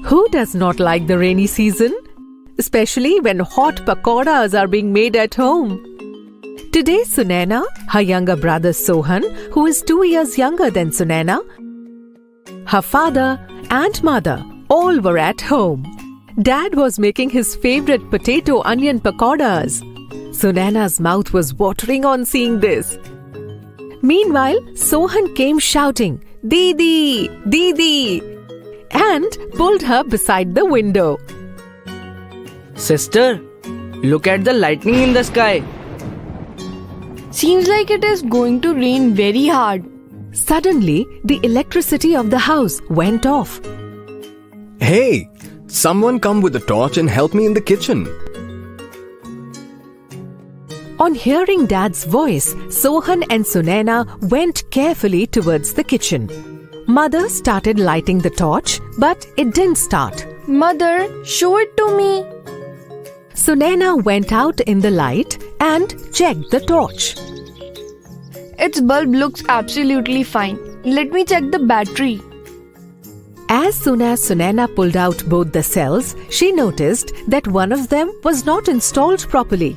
Who does not like the rainy season? Especially when hot pakoras are being made at home. Today, Sunaina, her younger brother Sohan, who is 2 years younger than Sunaina, her father and mother all were at home. Dad was making his favorite potato onion pakoras. Sunaina's mouth was watering on seeing this. Meanwhile, Sohan came shouting, "Didi! Didi!" and pulled her beside the window. Sister, look at the lightning in the sky. Seems like it is going to rain very hard. Suddenly, the electricity of the house went off. Hey, someone come with a torch and help me in the kitchen. On hearing Dad's voice, Sohan and Sunaina went carefully towards the kitchen. Mother started lighting the torch, but it didn't start. Mother, show it to me. Sunaina went out in the light and checked the torch. Its bulb looks absolutely fine. Let me check the battery. As soon as Sunaina pulled out both the cells, she noticed that one of them was not installed properly.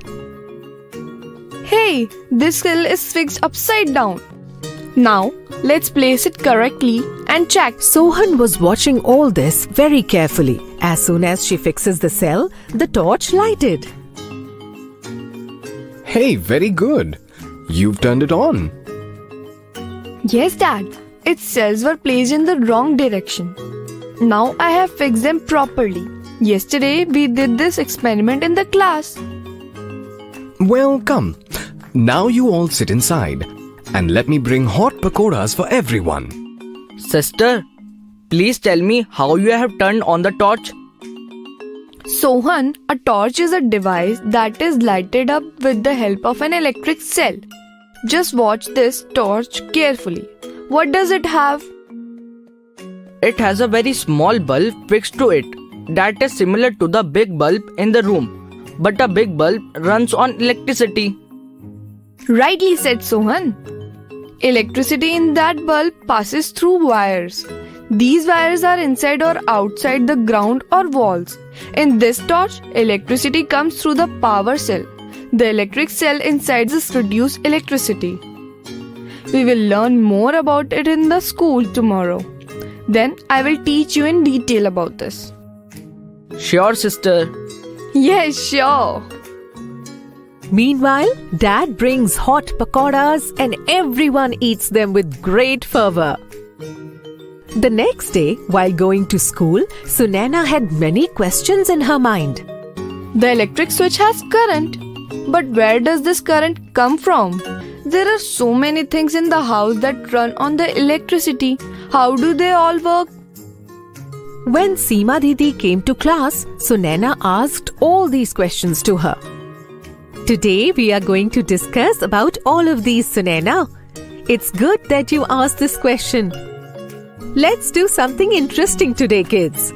Hey, this cell is fixed upside down. Now, let's place it correctly and check. Sohan was watching all this very carefully. As soon as she fixes the cell, the torch lighted. Hey, very good. You've turned it on. Yes, Dad. Its cells were placed in the wrong direction. Now I have fixed them properly. Yesterday, we did this experiment in the class. Well, come. Now you all sit inside and let me bring hot pakoras for everyone. Sister, please tell me how you have turned on the torch. Sohan, a torch is a device that is lighted up with the help of an electric cell. Just watch this torch carefully. What does it have? It has a very small bulb fixed to it that is similar to the big bulb in the room. But a big bulb runs on electricity. Rightly said, Sohan. Electricity in that bulb passes through wires. These wires are inside or outside the ground or walls. In this torch, electricity comes through the power cell. The electric cell inside this produces electricity. We will learn more about it in the school tomorrow. Then I will teach you in detail about this. Sure, sister. Yes, sure. Meanwhile, Dad brings hot pakoras and everyone eats them with great fervor. The next day, while going to school, Sunaina had many questions in her mind. The electric switch has current. But where does this current come from? There are so many things in the house that run on the electricity. How do they all work? When Seema Didi came to class, Sunaina asked all these questions to her. Today we are going to discuss about all of these, Sunaina. It's good that you asked this question. Let's do something interesting today, kids.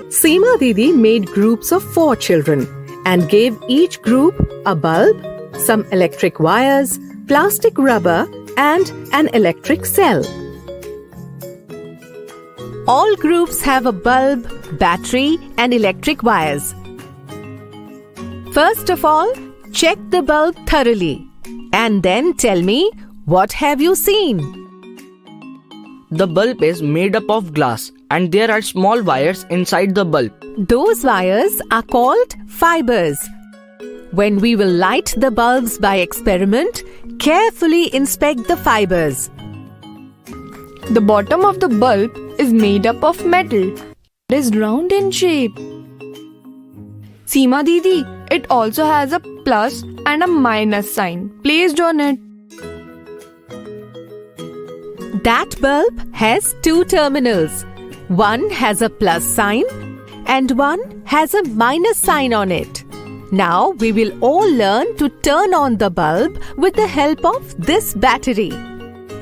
Seema Didi made groups of 4 children and gave each group a bulb, some electric wires, plastic rubber, and an electric cell. All groups have a bulb, battery, and electric wires. First of all, check the bulb thoroughly and then tell me, what have you seen? The bulb is made up of glass and there are small wires inside the bulb. Those wires are called fibers. When we will light the bulbs by experiment, carefully inspect the fibers. The bottom of the bulb is made up of metal. It is round in shape. Seema Didi, it also has a plus and a minus sign placed on it. That bulb has 2 terminals. One has a plus sign and one has a minus sign on it. Now we will all learn to turn on the bulb with the help of this battery.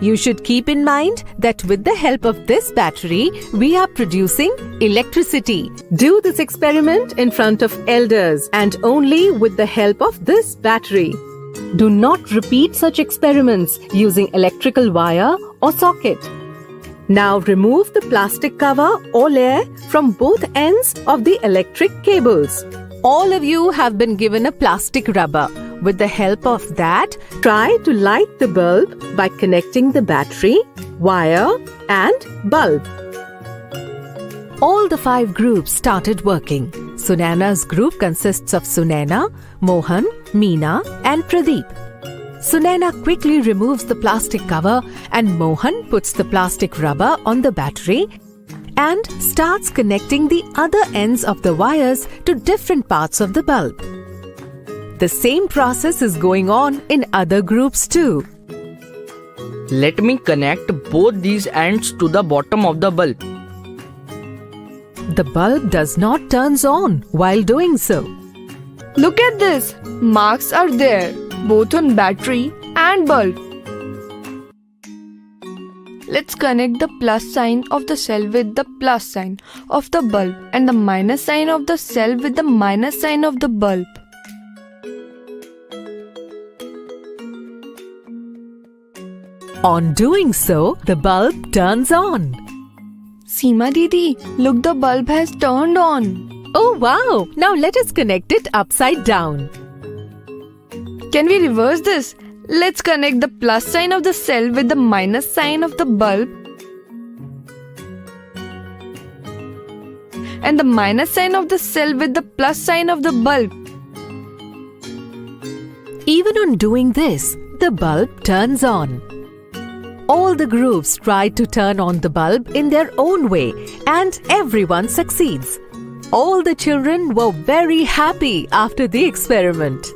You should keep in mind that with the help of this battery, we are producing electricity. Do this experiment in front of elders and only with the help of this battery. Do not repeat such experiments using electrical wire or socket. Now remove the plastic cover or layer from both ends of the electric cables. All of you have been given a plastic rubber. With the help of that, try to light the bulb by connecting the battery, wire, and bulb. All the 5 groups started working. Sunaina's group consists of Sunaina, Mohan, Meena, and Pradeep. Sunaina quickly removes the plastic cover and Mohan puts the plastic rubber on the battery and starts connecting the other ends of the wires to different parts of the bulb. The same process is going on in other groups too. Let me connect both these ends to the bottom of the bulb. The bulb does not turn on while doing so. Look at this. Marks are there, both on battery and bulb. Let's connect the plus sign of the cell with the plus sign of the bulb and the minus sign of the cell with the minus sign of the bulb. On doing so, the bulb turns on. Seema Didi, look, the bulb has turned on. Oh wow! Now let us connect it upside down. Can we reverse this? Let's connect the plus sign of the cell with the minus sign of the bulb and the minus sign of the cell with the plus sign of the bulb. Even on doing this, the bulb turns on. All the groups tried to turn on the bulb in their own way and everyone succeeds. All the children were very happy after the experiment.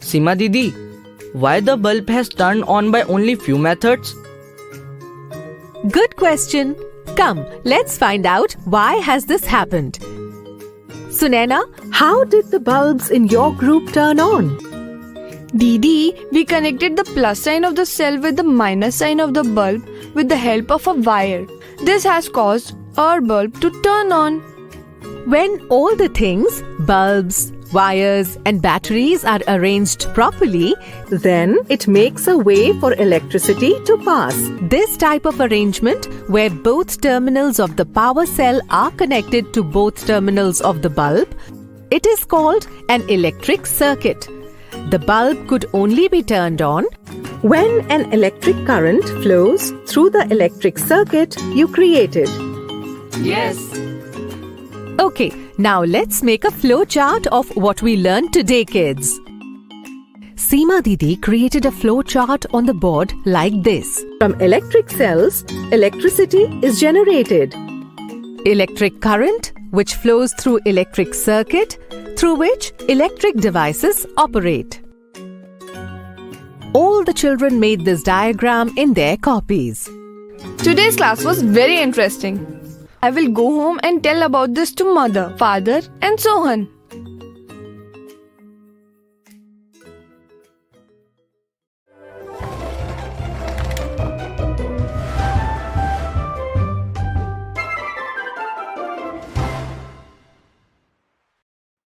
Seema Didi, why the bulb has turned on by only few methods? Good question. Come, let's find out why has this happened. Sunaina, how did the bulbs in your group turn on? Didi, we connected the plus sign of the cell with the minus sign of the bulb with the help of a wire. This has caused our bulb to turn on. When all the things, bulbs, wires and batteries are arranged properly, then it makes a way for electricity to pass. This type of arrangement, where both terminals of the power cell are connected to both terminals of the bulb, it is called an electric circuit. The bulb could only be turned on when an electric current flows through the electric circuit you created. Yes. Okay, now let's make a flow chart of what we learned today, kids. Seema Didi created a flow chart on the board like this. From electric cells, electricity is generated. Electric current, which flows through electric circuit, through which electric devices operate. All the children made this diagram in their copies. Today's class was very interesting. I will go home and tell about this to mother, father and Sohan.